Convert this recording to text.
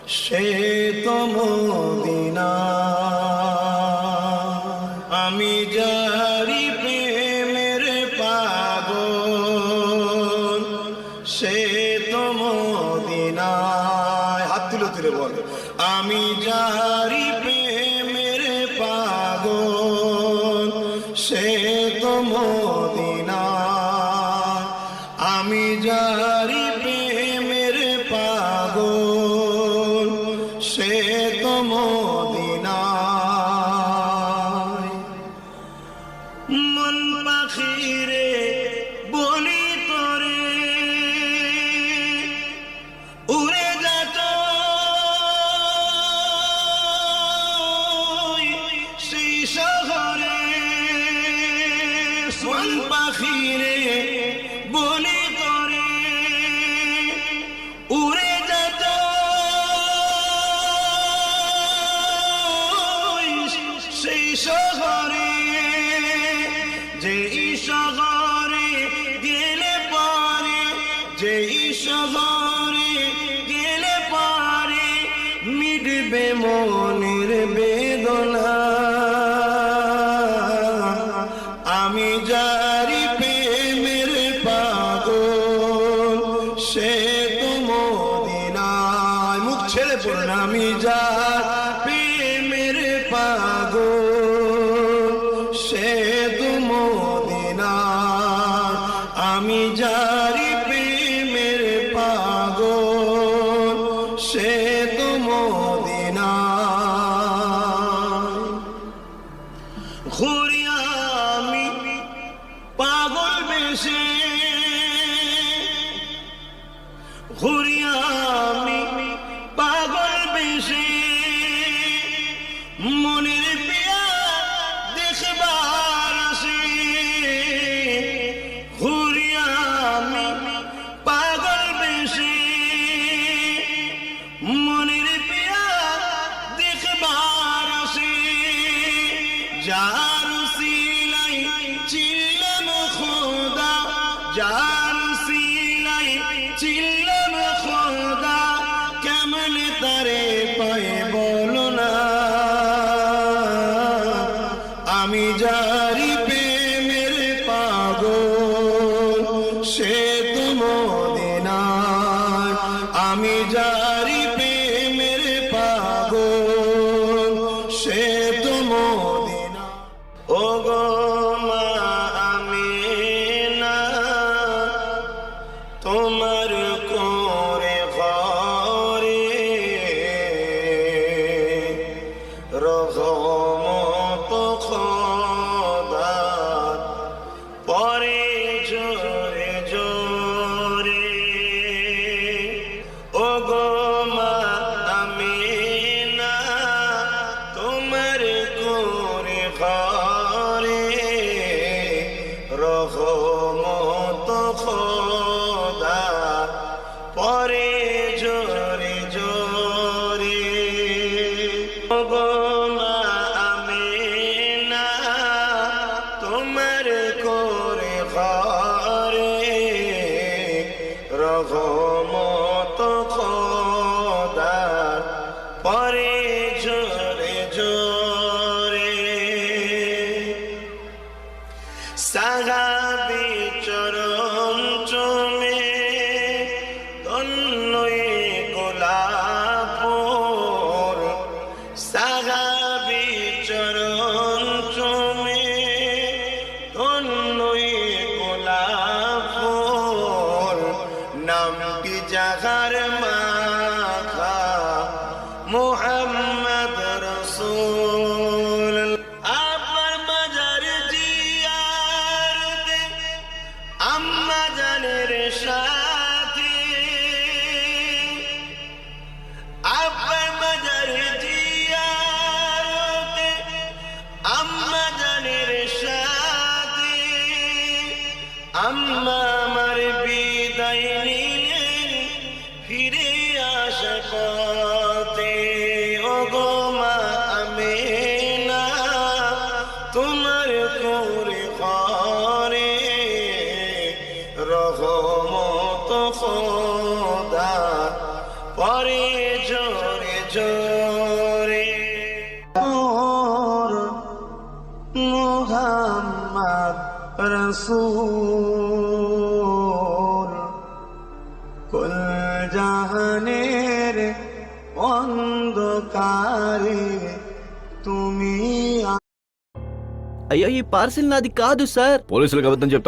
সে তো মদিনা। আমি যারি প্রেমের পাগল, সে তো মদিনায়। হাত তুলে তুলে বল, আমি যারি প্রেমের পাগল, সে তো মদিনায়। আমি যারি প্রেমের পাগল, সে তো মদিনায়। মন পাখিরে বলি তোরে, উড়ে যাত সেই শহরে। মন পাখিরে বলি তোরে, উড়ে যাত সেই শহরে। যেই শহরে গেলে পারে, যেই শহরে গেলে পারে, মিটবে মনের বেদনা। আমি যারি প্রেমের পাগল, সে তো মদিনায়। মুখ ছেড়ে পড়ুন, আমি যার প্রেমের পাগল, সে তো মদিনায়। আমি যারি প্রেমের পাগল, সে তো মদিনায়। ঘুরি আমি পাগল বেশে, ঘুরি আমি পাগল বেশে, মনের পিয়া দেখবার আসে। ঘুরি আমি পাগল বেশে, মনের পিয়া দেখবার আসে। যার সিলাই চিল্লাম খোদা, যার সিলাই চিল্লাম খোদা, কেমন তারে পায় বলো না। আমি যারি প্রেমের পাগল, সে তো মদিনায়। আমি যারি প্রেমের পাগল, সে তো মদিনায়। ও গো মা আমিনা, তোমার কোরে ঘরে রহমত খোদা পরে জোরে জোরে। ও গো মা আমিনা, তোমার কোরে ঘরে রহমত খোদা পরে জোরে জোরে। ও গো মা আমিনা, তোমার কোরে ঘরে রহমত খোদা পরে জোরে জোরে। সাহাবী চরণ চুমে ধন্যই গোলাপুর, সাহাবী চরণ চুমে ধন্যই গোলাপুর। নামটি যাহার মাখা মুহাম্মদ রাসূল। আপনার মাজার জিয়ারতে আম্মা জানের সাথে, আপনার মাজার জিয়ারতে আম্মা জানের সাথে। আম্মা আমার বিদায় নিলেন ফিরে আসা পথে। ও গো মা আমিনা, তোমার কোরে ঘরে রহমত খোদা পরে জোরে রসূল কুল জাহানের অন্ধকারে তুমি అయ్యో ఈ పార్సిల్ నాది కాదు సార్. పోలీసులకు అబద్ధం చెప్తావా?